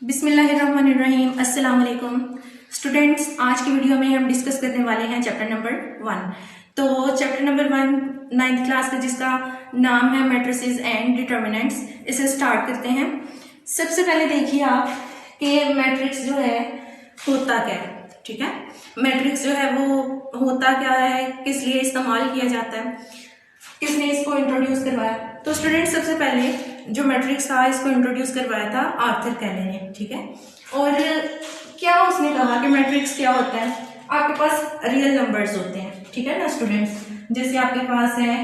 बिस्मिल्लाहिर्रहमानिर्रहीम। अस्सलाम वालेकुम स्टूडेंट्स। आज की वीडियो में हम डिस्कस करने वाले हैं चैप्टर नंबर 1। तो चैप्टर नंबर 1 9th क्लास का जिसका नाम है मैट्रिसेस एंड डिटर्मिनेंट्स, इसे स्टार्ट करते हैं। सबसे पहले देखिए आप कि मैट्रिक्स जो है होता क्या है। ठीक है, मैट्रिक्स जो है वो होता क्या है, किस लिए इस्तेमाल किया जाता है, किसने इसको इंट्रोड्यूस करवाया। तो स्टूडेंट सबसे पहले जो मैट्रिक्स था इसको इंट्रोड्यूस करवाया था आर्थर कैले ने। ठीक है, और क्या उसने कहा कि मैट्रिक्स क्या होता है। आपके पास रियल नंबर्स होते हैं, ठीक है ना स्टूडेंट्स। जैसे आपके पास है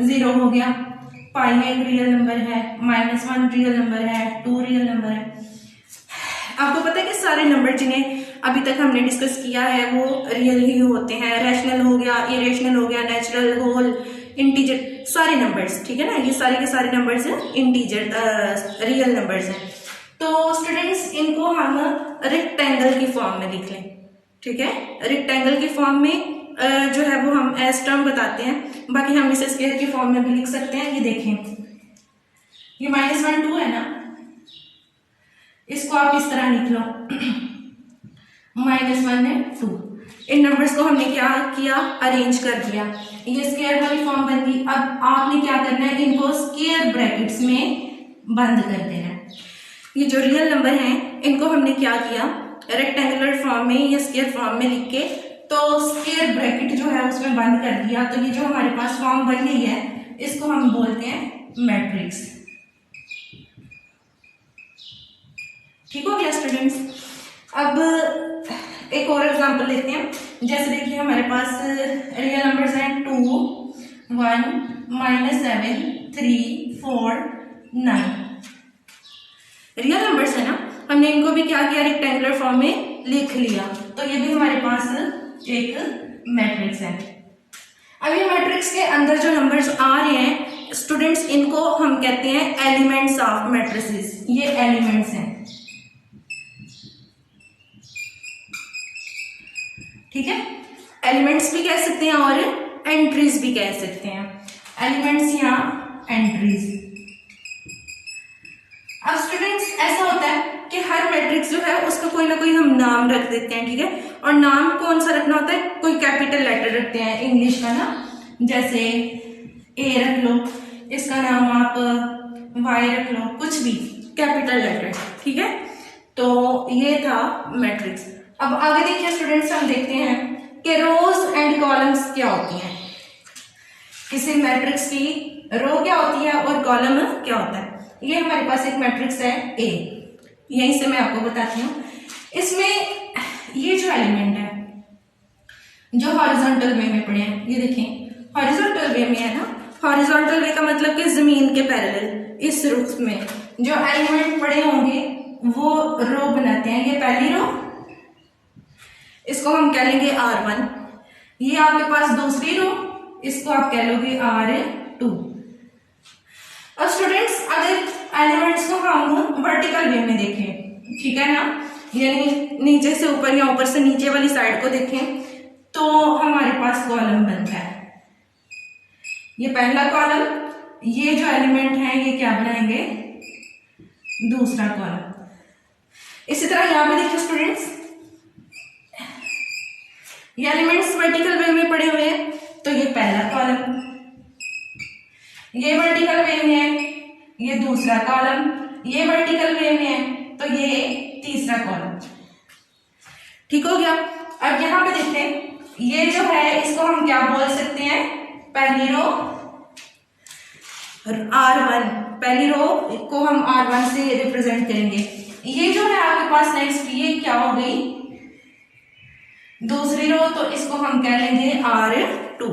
0 हो गया, पाई एक रियल नंबर है, -1 रियल नंबर है, 2 रियल नंबर है। आपको पता है कि सारे नंबर जिन्हें अभी तक हमने डिस्कस किया है वो रियल ही होते हैं। रैशनल हो गया, इरेशनल हो गया, नेचुरल, होल, इंटीजर, सारे नंबर्स। ठीक है ना, ये सारे के सारे नंबर्स इंटीजर रियल नंबर्स हैं। तो स्टूडेंट्स इनको हम रेक्टेंगल की फॉर्म में लिख लें। ठीक है, रेक्टेंगल की फॉर्म में जो है वो हम एस टर्म बताते हैं, बाकी हम इसे स्क्वायर की फॉर्म में भी लिख सकते हैं। ये देखें, ये -1 2 है ना, इसको आप इस तरह लिख लो -1 2। इन नंबर्स को हमने क्या किया, अरेंज कर दिया, ये स्क्वायर वाली फॉर्म बन गई। अब आपने क्या करना है, इनको स्क्वायर ब्रैकेट्स में बंद कर देना है। ये जो रियल नंबर हैं इनको हमने क्या किया, रेक्टेंगुलर फॉर्म में या स्क्वायर फॉर्म में लिख के तो स्क्वायर ब्रैकेट जो है उसमें बंद कर दिया। तो ये जो हमारे पास फॉर्म बन गई है इसको हम बोलते हैं मैट्रिक्स। ठीक हो गया स्टूडेंट्स। अब एक और एग्जांपल लेते हैं। जैसे देखिए हमारे पास रियल नंबर्स हैं 2 1 -7 3 4 9 रियल नंबर्स है ना, हमने इनको भी क्या किया, रेक्टेंगुलर फॉर्म में लिख लिया। तो ये भी हमारे पास एक मैट्रिक्स है। अब ये मैट्रिक्स के अंदर जो नंबर्स आ रहे हैं स्टूडेंट्स, इनको हम कहते हैं एलिमेंट्स ऑफ मैट्रिसेस। ये एलिमेंट्स हैं, ठीक है। एलिमेंट्स भी कह सकते हैं और एंट्रीज भी कह सकते हैं। एलिमेंट्स या एंट्रीज। अब स्टूडेंट्स ऐसा होता है कि हर मैट्रिक्स जो है उसका कोई ना कोई हम नाम रख देते हैं, ठीक है। और नाम कौन सा रखना होता है, कोई कैपिटल लेटर रखते हैं इंग्लिश का ना, जैसे ए रख लो, इसका नाम आप वाई रख लो, कुछ भी कैपिटल लेटर, ठीक है। तो ये था मैट्रिक्स। अब आगे देखिए स्टूडेंट्स, हम देखते हैं कि रोज एंड कॉलम्स क्या होती हैं। किसी मैट्रिक्स की रो क्या होती है और कॉलम क्या होता है। ये हमारे पास एक मैट्रिक्स है ए, यहीं से मैं आपको बताती हूँ। इसमें ये जो एलिमेंट है जो हॉरिजॉन्टल वे में पड़े हैं, ये देखें हॉरिजॉन्टल वे में है ना। हॉरिजॉन्टल वे का मतलब कि जमीन के पैरेलल, इस रुख में जो एलिमेंट पड़े होंगे वो रो बनाते हैं। ये पहली रो, इसको हम कह लेंगे R1। ये आपके पास दूसरी रो, इसको आप कह लोगे R2। और स्टूडेंट्स अगर एलिमेंट्स को हम वर्टिकल वे में देखें, ठीक है ना, यानी नीचे से ऊपर या ऊपर से नीचे वाली साइड को देखें, तो हमारे पास कॉलम बनता है। ये पहला कॉलम, ये जो एलिमेंट है ये क्या बनाएंगे, दूसरा कॉलम। इसी तरह यहां पे देखिए स्टूडेंट्स, ये एलिमेंट्स वर्टिकल वे में पड़े हुए हैं, तो ये पहला कॉलम, ये वर्टिकल वे में है, ये दूसरा कॉलम, ये वर्टिकल वे में है, तो ये तीसरा कॉलम। ठीक हो गया। अब यहां पे देखते हैं, ये जो है इसको हम क्या बोल सकते हैं, पहली रो R1, पहली रो को हम R1 से रिप्रेजेंट करेंगे। ये जो है आपके पास नेक्स्ट, ये क्या हो गई, दूसरी रो, तो इसको हम कह लेंगे R2।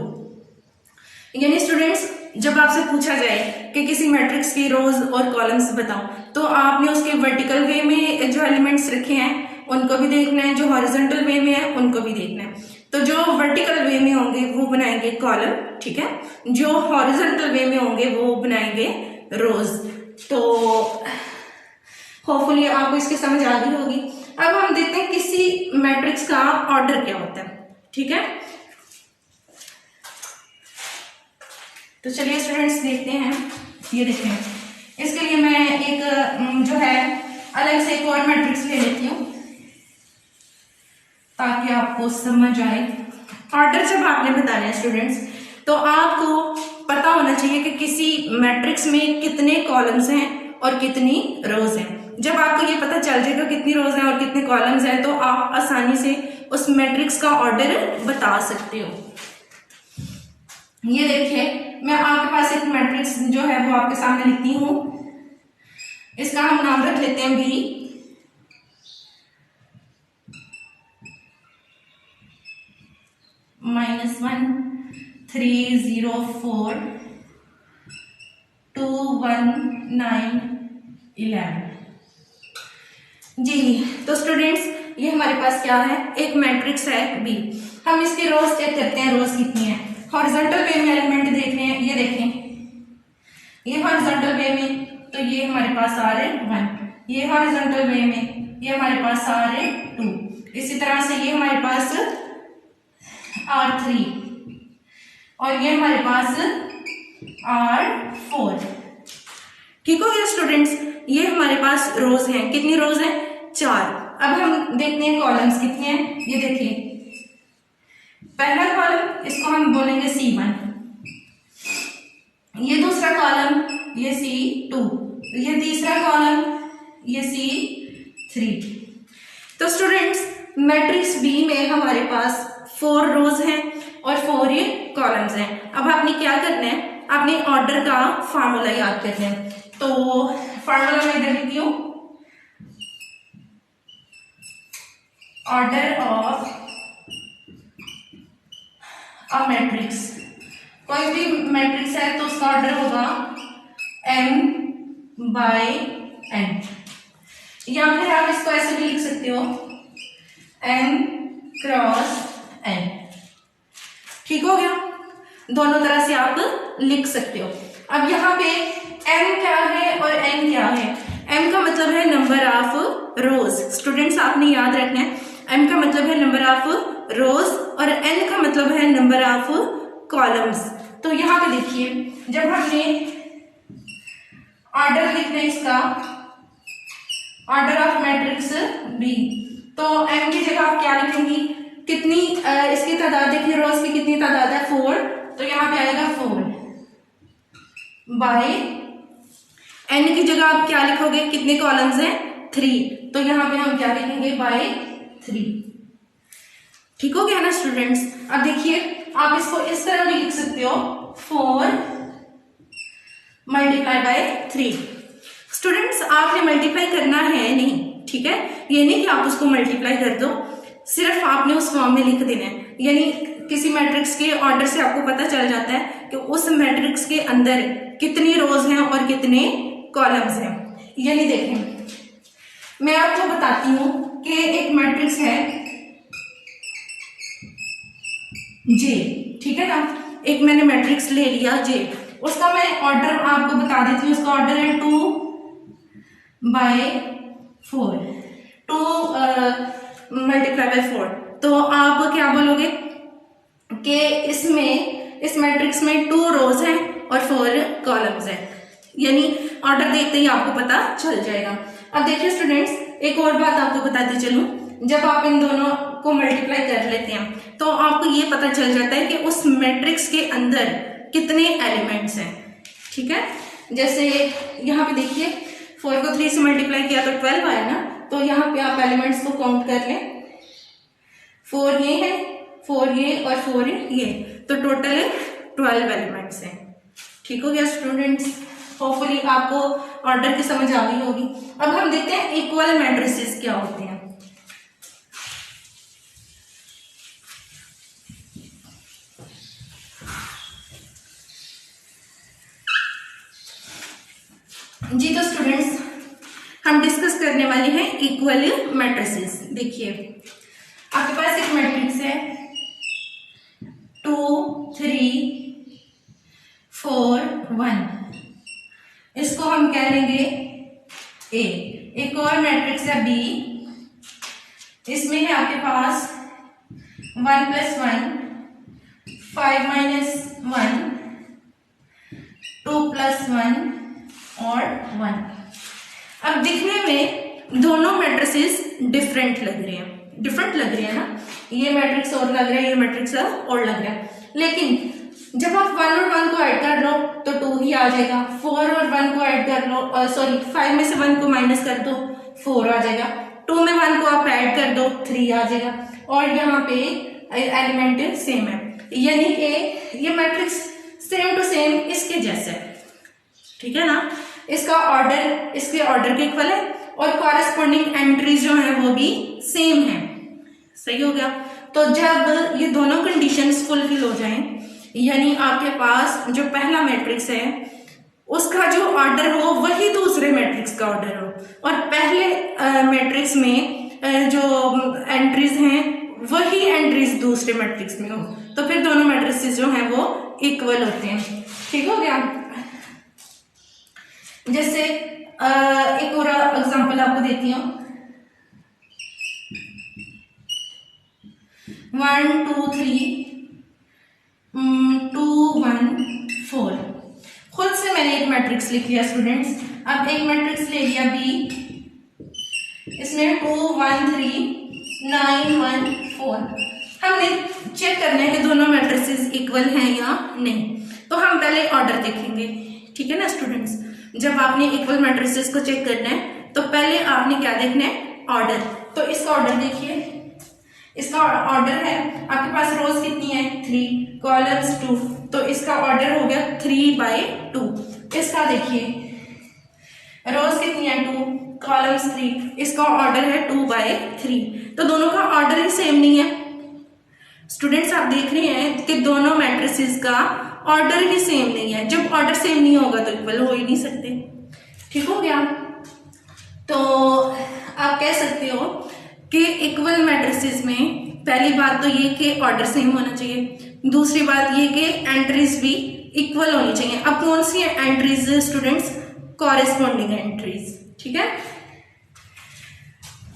यानी स्टूडेंट्स जब आपसे पूछा जाए कि किसी मैट्रिक्स की रोज और कॉलम्स बताओ, तो आपने उसके वर्टिकल वे में जो एलिमेंट्स रखे हैं उनको भी देखना है, जो हॉरिजॉन्टल वे में है उनको भी देखना है। तो जो वर्टिकल वे में होंगे वो बनाएंगे कॉलम, ठीक है, जो हॉरिजॉन्टल वे में होंगे वो बनाएंगे रोज। तो होपफुली आपको इसकी समझ आ गई होगी। अब हम देखते हैं किसी मैट्रिक्स का ऑर्डर क्या होता है, ठीक है। तो चलिए स्टूडेंट्स देखते हैं। ये देखें, इसके लिए मैं एक जो है अलग से एक और मैट्रिक्स ले लेती हूँ ताकि आपको समझ आए। ऑर्डर जब आपने बताना है स्टूडेंट्स, तो आपको पता होना चाहिए कि किसी मैट्रिक्स में कितने कॉलम्स हैं और कितनी रोज हैं। जब आपको ये पता चल जाएगा कितनी रोज हैं और कितने कॉलम्स हैं, तो आप आसानी से उस मैट्रिक्स का ऑर्डर बता सकते हो। ये देखिए, मैं आपके पास एक मैट्रिक्स जो है वो आपके सामने लिखती हूँ। इसका हम नाम रख लेते हैं बी। -1 3 0 4 2 1 9 11 जी। तो स्टूडेंट्स, ये हमारे पास क्या है, एक मैट्रिक्स है बी। हम इसकी रोज चेक करते हैं, रोज कितनी है। हॉरिजॉन्टल वे में एलिमेंट देख रहे हैं, ये देखें, ये हॉरिजॉन्टल वे में तो ये हमारे पास आ रहे 1, ये हॉरिजॉन्टल वे में ये हमारे पास आ रहे 2, इसी तरह से ये हमारे पास R3 और ये हमारे पास R4। ठीक हो गया स्टूडेंट्स, ये हमारे पास रोज हैं। कितनी रोज हैं, 4। अब हम देखते हैं कॉलम्स कितने हैं। ये देखिए, पहला कॉलम इसको हम बोलेंगे C1, ये दूसरा कॉलम ये C2, ये तीसरा कॉलम ये C3। तो स्टूडेंट्स, मैट्रिक्स बी में हमारे पास 4 रोज हैं और 4 ये कॉलम्स हैं। अब आपने क्या करना है, आपने ऑर्डर का फार्मूला याद करना है। तो फार्मूला मैं इधर लिखती हूँ, ऑर्डर ऑफ अ मैट्रिक्स। कोई भी मैट्रिक्स है तो उसका ऑर्डर होगा m/n, या फिर आप इसको ऐसे भी लिख सकते हो m×n। ठीक हो गया, दोनों तरह से आप लिख सकते हो। अब यहाँ पे m क्या है और n क्या है। m का मतलब है नंबर ऑफ रोज। स्टूडेंट्स, आपने याद रखना है, m का मतलब है नंबर ऑफ रोज और n का मतलब है नंबर ऑफ कॉलम्स। तो यहाँ पे देखिए, जब हमने ऑर्डर लिखना है इसका, ऑर्डर ऑफ मैट्रिक्स बी, तो m की जगह आप क्या लिखेंगी, कितनी इसकी तादाद देखिए, रोज की कितनी तादाद है 4, तो यहाँ पे आएगा 4 बाय n की जगह आप क्या लिखोगे, कितने कॉलम्स हैं 3, तो यहाँ पे हम क्या लिखेंगे बाय 3। ठीक हो गया ना स्टूडेंट्स। अब देखिए, आप इसको इस तरह भी लिख सकते हो 4 मल्टीप्लाई बाय 3। स्टूडेंट्स, आपने मल्टीप्लाई करना है नहीं, ठीक है, ये नहीं कि आप उसको मल्टीप्लाई कर दो, सिर्फ आपने उस फॉर्म में लिख देना है। यानी किसी मैट्रिक्स के ऑर्डर से आपको पता चल जाता है कि उस मैट्रिक्स के अंदर कितनी रोज हैं और कितने कॉलम्स हैं। यानी देखें, मैं आपको बताती हूं कि एक मैट्रिक्स है जे, ठीक है ना, एक मैंने मैट्रिक्स ले लिया जे, उसका मैं ऑर्डर आपको बता देती हूँ। उसका ऑर्डर है 2/4, 2 मल्टीप्लाई बाय 4। तो आप क्या बोलोगे कि इसमें, इस मैट्रिक्स में 2 रोज हैं और 4 कॉलम्स हैं। यानी ऑर्डर देखते ही आपको पता चल जाएगा। अब देखिए स्टूडेंट्स, एक और बात आपको बताती चलूं, जब आप इन दोनों को मल्टीप्लाई कर लेते हैं तो आपको ये पता चल जाता है कि उस मैट्रिक्स के अंदर कितने एलिमेंट्स हैं। ठीक है, जैसे यहाँ पे देखिए 4 को 3 से मल्टीप्लाई किया तो 12 आया ना, तो यहाँ पे आप एलिमेंट्स को काउंट कर लें, 4 ये है, 4 ये और 4 ये, तो टोटल 12 एलिमेंट्स हैं। ठीक हो गया स्टूडेंट्स, होपफुली आपको ऑर्डर की समझ आ गई होगी। अब हम देखते हैं इक्वल मैट्रिसेस क्या होते हैं। जी तो स्टूडेंट्स, हम डिस्कस करने वाले हैं इक्वल मैट्रिसेस। देखिए, आपके पास एक मैट्रिक्स है 2 3 4 1, इसको हम कह लेंगे ए। एक और मैट्रिक्स है बी, इसमें है आपके पास 1 + 1 5 - 1 2 + 1 और 1। अब दिखने में दोनों मैट्रिसेस डिफरेंट लग रहे हैं, डिफरेंट लग रहे हैं ना, ये मैट्रिक्स और लग रहा है, ये मैट्रिक्स और लग रहा है, लेकिन जब आप 1 और 1 को ऐड कर लो तो 2 ही आ जाएगा, 4 और 1 को ऐड कर लो, सॉरी 5 में से 1 को माइनस कर दो 4 आ जाएगा, 2 में 1 को आप ऐड कर दो 3 आ जाएगा, और यहाँ पे एलिमेंट सेम है, यानी कि ये मैट्रिक्स सेम टू सेम इसके जैसा है, ठीक है ना, इसका ऑर्डर इसके ऑर्डर के इक्वल है और कॉरेस्पॉन्डिंग एंट्रीज जो है वो भी सेम है। सही हो गया। तो जब ये दोनों कंडीशंस फुलफिल हो जाएं, यानी आपके पास जो पहला मैट्रिक्स है उसका जो ऑर्डर हो वही दूसरे मैट्रिक्स का ऑर्डर हो, और पहले मैट्रिक्स में जो एंट्रीज हैं वही एंट्रीज दूसरे मैट्रिक्स में हो, तो फिर दोनों मैट्रिक्स जो हैं वो इक्वल होते हैं। ठीक हो गया। जैसे एक और एग्जांपल आपको देती हूँ, 1 2 3 2 1 4, खुद से मैंने एक मैट्रिक्स लिख लिया स्टूडेंट्स। अब एक मैट्रिक्स ले लिया बी, इसमें 2 1 3 9 1 4। हमने चेक करना है कि दोनों मैट्रिसेस इक्वल हैं या नहीं, तो हम पहले ऑर्डर देखेंगे। ठीक है ना स्टूडेंट्स, जब आपने इक्वल मैट्रिसेस को चेक करना है तो पहले आपने क्या देखना है, ऑर्डर। तो इसका ऑर्डर देखिए, इसका ऑर्डर है आपके पास रोज कितनी है 3, कॉलम्स 2, तो इसका ऑर्डर हो गया 3/2। इसका देखिए रोज कितनी है 2, कॉलम्स 3, इसका ऑर्डर है 2/3, तो दोनों का ऑर्डर ही सेम नहीं है। स्टूडेंट्स आप देख रहे हैं कि दोनों मैट्रिसेस का ऑर्डर ही सेम नहीं है, जब ऑर्डर सेम नहीं होगा तो इक्वल हो ही नहीं सकते। ठीक हो गया। तो आप कह सकते हो कि इक्वल मैट्रिसेस में पहली बात तो ये कि ऑर्डर सेम होना चाहिए, दूसरी बात ये कि एंट्रीज भी इक्वल होनी चाहिए। अब कौन सी एंट्रीज स्टूडेंट्स, कॉरेस्पॉन्डिंग एंट्रीज। ठीक है,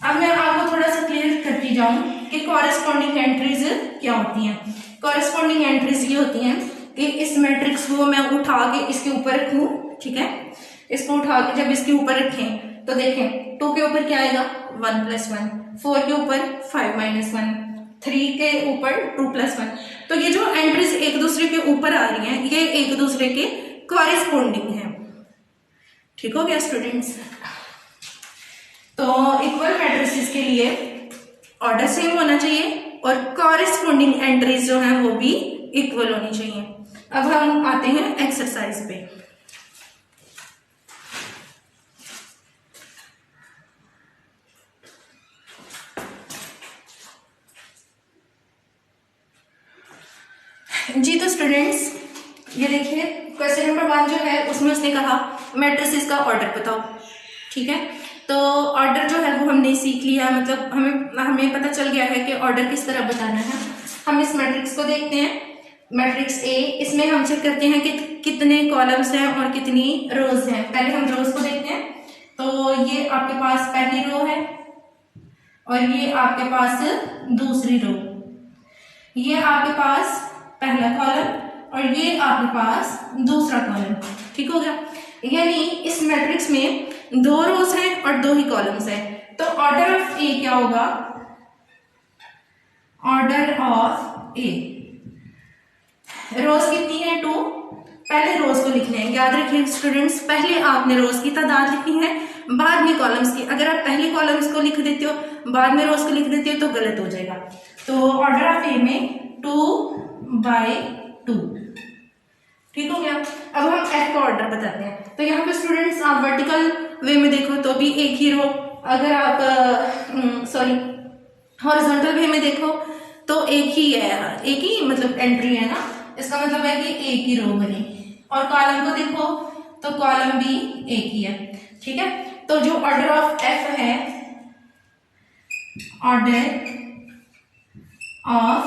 अब मैं आपको थोड़ा सा क्लियर करती जाऊं कि कॉरेस्पॉन्डिंग एंट्रीज क्या होती हैं। कॉरेस्पॉन्डिंग एंट्रीज ये होती हैं कि इस मैट्रिक्स को मैं उठा के इसके ऊपर रखूं, ठीक है, इसको उठा के जब इसके ऊपर रखें तो देखें 2 के ऊपर क्या आएगा 1 + 1, 4 के ऊपर 5 - 1, 3 के ऊपर 2 + 1। तो ये जो एंट्रीज एक दूसरे के ऊपर आ रही हैं ये एक दूसरे के कॉरेस्पॉन्डिंग हैं। ठीक हो गया स्टूडेंट्स। तो इक्वल मैट्रिसेस के लिए ऑर्डर सेम होना चाहिए और कॉरेस्पॉन्डिंग एंट्रीज जो हैं वो भी इक्वल होनी चाहिए। अब हम आते हैं एक्सरसाइज पे। जी तो स्टूडेंट्स ये देखिए क्वेश्चन नंबर 1 जो है उसमें उसने कहा मैट्रिसेस का ऑर्डर बताओ। ठीक है, तो ऑर्डर जो है वो हमने सीख लिया, मतलब हमें पता चल गया है कि ऑर्डर किस तरह बताना है। हम इस मैट्रिक्स को देखते हैं, मैट्रिक्स ए, इसमें हम चेक करते हैं कि कितने कॉलम्स हैं और कितनी रोज हैं। पहले हम रोज को देखते हैं, तो ये आपके पास पहली रो है और ये आपके पास दूसरी रो, ये आपके पास पहला कॉलम और ये आपके पास दूसरा कॉलम। ठीक हो गया, यानी इस मैट्रिक्स में 2 रोज हैं और 2 ही कॉलम्स हैं, तो ऑर्डर ऑफ ए क्या होगा, ऑर्डर ऑफ ए, रोज कितनी है 2, पहले रोज को लिखना है। याद रखिए स्टूडेंट्स, पहले आपने रोज की तादाद लिखनी है बाद में कॉलम्स की। अगर आप पहले कॉलम्स को लिख देते हो बाद में रोज को लिख देते हो तो गलत हो जाएगा। तो ऑर्डर ऑफ ए में 2/2। ठीक हो गया। अब हम एफ का ऑर्डर बताते हैं। तो यहाँ पे स्टूडेंट्स आप वर्टिकल वे में देखो तो भी एक ही रो, अगर आप हॉरिजॉन्टल वे में देखो तो एक ही है, एक ही मतलब एंट्री है ना, इसका मतलब है कि एक ही रो बनी। और कॉलम को देखो तो कॉलम भी एक ही है। ठीक है, तो जो ऑर्डर ऑफ एफ है, ऑर्डर ऑफ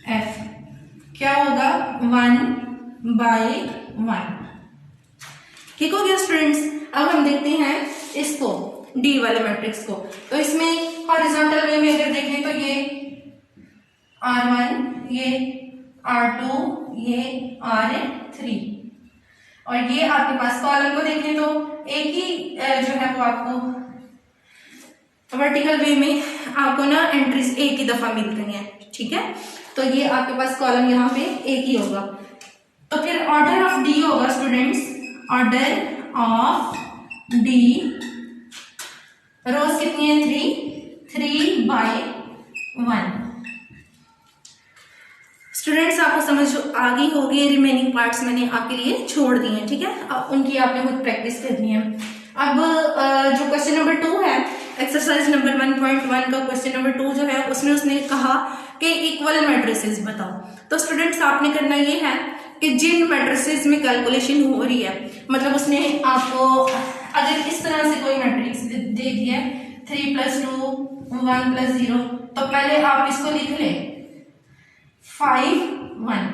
एफ क्या होगा 1/1। ठीक हो गया स्टूडेंट्स। अब हम देखते हैं इसको, डी वाले मैट्रिक्स को। तो इसमें हॉरिजॉन्टल वे में अगर देखें तो ये R1, ये R2, ये R3 और ये आपके पास कॉलम को देखें तो एक ही जो है वो आपको वर्टिकल वे में आपको ना एंट्रीज एक ही दफा मिल रही हैं, ठीक है। तो ये आपके पास कॉलम यहाँ पे एक ही होगा। तो फिर ऑर्डर ऑफ डी होगा स्टूडेंट्स, ऑर्डर ऑफ डी, रोज कितनी है 3/1। स्टूडेंट्स आपको समझ आ गई होगी, रिमेनिंग पार्ट्स मैंने आपके लिए छोड़ दिए हैं, ठीक है। अब उनकी आपने खुद प्रैक्टिस करनी है। अब जो क्वेश्चन नंबर 2 है, एक्सरसाइज नंबर 1.1 का क्वेश्चन नंबर 2 जो है, उसमें उसने कहा कि इक्वल मैट्रिसेस बताओ। तो स्टूडेंट्स आपने करना ये है कि जिन मैट्रिसेस में कैलकुलेशन हो रही है, मतलब उसने आपको अगर इस तरह से कोई मैट्रिक्स दे दिया है 3 + 2 1 + 0, तो पहले आप इसको लिख लें 5 1,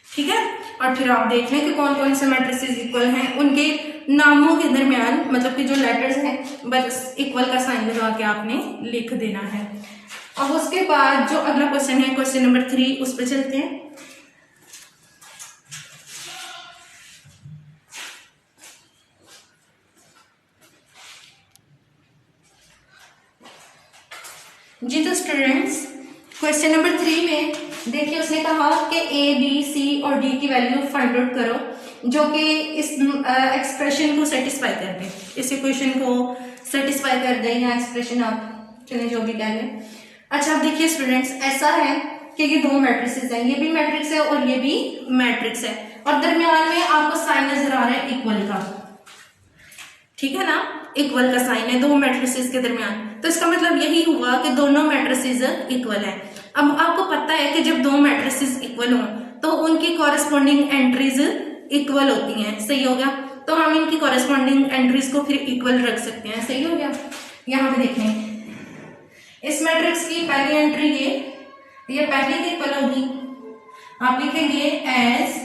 ठीक है। और फिर आप देख लें कि कौन कौन से मैट्रिसेस इक्वल हैं, उनके नामों के दरमियान मतलब कि जो लेटर्स हैं बस इक्वल का साइन लगा के आपने लिख देना है। अब उसके बाद जो अगला क्वेश्चन है, क्वेश्चन नंबर 3, उस पर चलते हैं। जी तो स्टूडेंट्स क्वेश्चन नंबर 3 में देखिए उसने कहा कि ए बी सी और डी की वैल्यू फाइंड आउट करो जो कि इस एक्सप्रेशन को सेटिस्फाई कर दे, इस इक्वेशन को सेटिस्फाई कर दे, या एक्सप्रेशन आप चलिए जो भी कह लें। अच्छा अब देखिए स्टूडेंट्स, ऐसा है कि ये दो मैट्रिसेस हैं, ये भी मैट्रिक्स है और ये भी मैट्रिक्स है, और दरमियान में आपको साइन नजर आ रहा है इक्वल का, ठीक है ना, इक्वल का साइन है दो मैट्रिसेस के दरमियान। तो इसका मतलब यही हुआ कि दोनों मैट्रिसेस इक्वल है। अब आपको पता है कि जब दो मैट्रिसेस इक्वल हों तो उनकी कॉरेस्पॉन्डिंग एंट्रीज इक्वल होती हैं, सही हो गया। तो हम इनकी कॉरेस्पॉन्डिंग एंट्रीज को फिर इक्वल रख सकते हैं, सही हो गया। यहाँ पे देखें इस मैट्रिक्स की पहली एंट्री ये पहली की इक्वल होगी, आप लिखेंगे as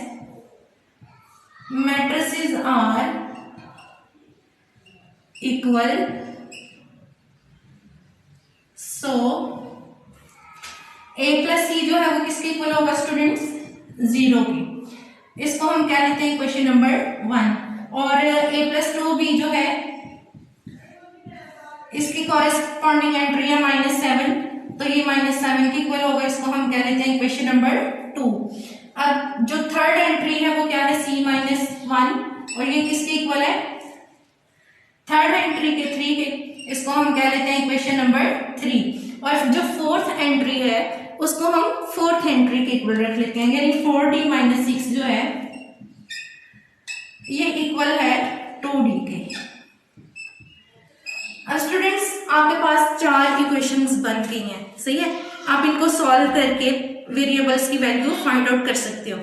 matrices are equal so a + c जो है वो किसके इक्वल होगा स्टूडेंट्स, 0 की। इसको हम क्या लेते हैं इक्वेशन नंबर 1, और a + 2b जो है इसकी कॉरेस्पॉन्डिंग एंट्री है -7, तो ये -7 की इक्वल होगा, इसको हम क्या लेते हैं इक्वेशन नंबर 2। अब जो थर्ड एंट्री है वो क्या है c - 1, और ये किसके इक्वल है, थर्ड एंट्री के 3 के, इसको हम क्या लेते हैं इक्वेशन नंबर 3। और जो फोर्थ एंट्री है उसको हम फोर्थ एंट्री के इक्वल रख लेते हैं, यानी 4d - 6 जो है ये इक्वल है 2d के। अब स्टूडेंट्स आपके पास 4 इक्वेशंस बन गई हैं, सही है। आप इनको सॉल्व करके वेरिएबल्स की वैल्यू फाइंड आउट कर सकते हो।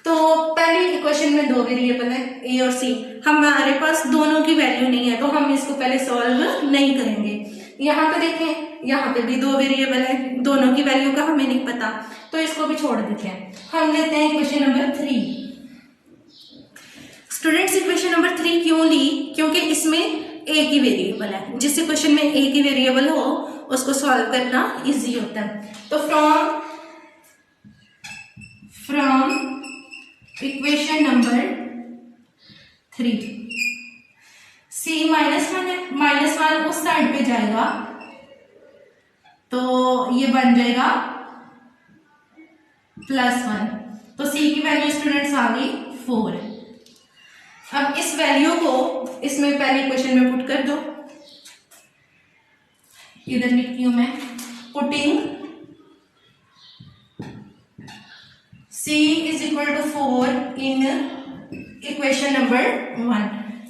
तो पहली इक्वेशन में 2 वेरिएबल है ए और सी, हमारे पास दोनों की वैल्यू नहीं है तो हम इसको पहले सॉल्व नहीं करेंगे। यहाँ पे देखें, यहाँ पे भी 2 वेरिएबल है, दोनों की वैल्यू का हमें नहीं पता, तो इसको भी छोड़ देते हैं। हम लेते हैं equation number 3। Students equation number 3 क्यों ली, क्योंकि इसमें ए की वेरिएबल है, जिस इक्वेशन में ए की वेरिएबल हो उसको सॉल्व करना इजी होता है। तो फ्रॉम इक्वेशन नंबर 3 c -1 है, -1 उस साइड पे जाएगा तो ये बन जाएगा +1, तो c की वैल्यू स्टूडेंट्स आ गई 4। अब इस वैल्यू को इसमें पहले इक्वेशन में पुट कर दो, इधर लिखती हूं मैं, putting c = 4 in equation number 1।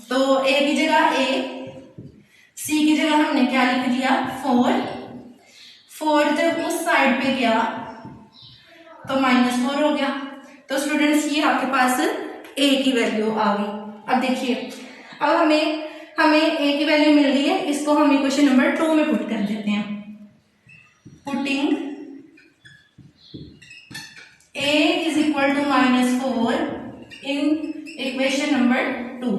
तो a की जगह a, c की जगह हमने क्या लिख दिया 4 जब उस साइड पे गया तो -4 हो गया। तो स्टूडेंट्स ये आपके पास a की वैल्यू आ गई। अब देखिए, अब हमें a की वैल्यू मिल गई है, इसको हम इक्वेशन नंबर 2 में पुट कर देते हैं। Putting a = -4 in equation number 2।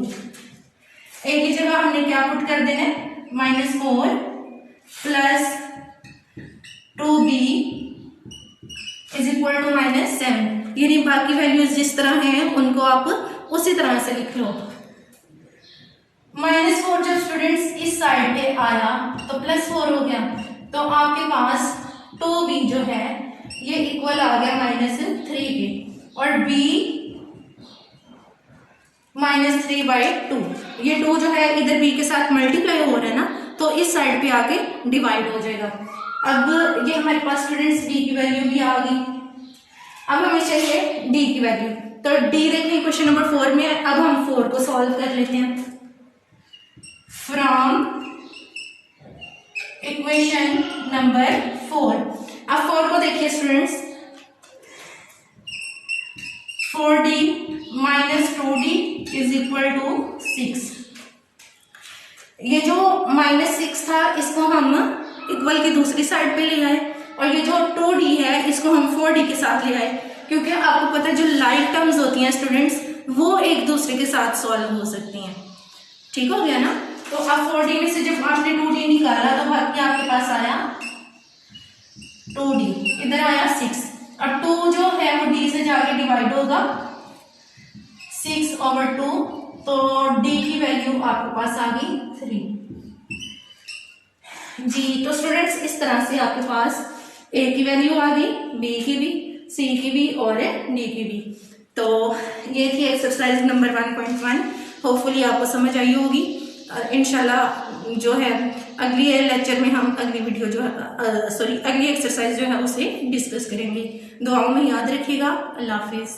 a की जगह हमने क्या पुट कर देना है, -4 + 2b = -7, यानी बाकी वैल्यूज जिस तरह हैं उनको आप उसी तरह से लिख लो। -4 जब स्टूडेंट्स इस साइड पे आया तो +4 हो गया, तो आपके पास 2b जो है ये इक्वल आ गया -3 के, और b -3/2। ये 2 जो है इधर b के साथ मल्टीप्लाई हो रहा है ना, तो इस साइड पे आके डिवाइड हो जाएगा। अब ये हमारे पास स्टूडेंट्स d की वैल्यू भी आ गई। अब हमें चाहिए d की वैल्यू, तो d देखें क्वेश्चन नंबर 4 में है। अब हम 4 को सॉल्व कर लेते हैं। फ्रॉम इक्वेशन नंबर 4, अब 4 को देखिए स्टूडेंट्स, 4d - 2d = 6। ये जो -6 था इसको हम इक्वल की दूसरी साइड पे ले आए, और ये जो 2d है इसको हम 4d के साथ ले आए, क्योंकि आपको पता है जो लाइक टर्म्स होती हैं स्टूडेंट्स वो एक दूसरे के साथ सॉल्व हो सकती हैं। ठीक हो गया ना। तो अब 4d में से जब आपने 2d निकाला तो बाकी आपके पास आया 2d, इधर आया 6, और 2 जो है वो d से जाके डिवाइड होगा 6/2, तो d की वैल्यू आपके पास आ गई 3 जी। तो स्टूडेंट्स इस तरह से आपके पास a की वैल्यू आ गई, b की भी, c की भी और d की भी। तो ये थी एक्सरसाइज नंबर 1.1। होपफुली आपको समझ आई होगी। इंशाल्लाह जो है अगली लेक्चर में हम अगली वीडियो जो है अगली एक्सरसाइज जो है उसे डिस्कस करेंगे। दुआओं में याद रखिएगा। अल्लाह हाफिज।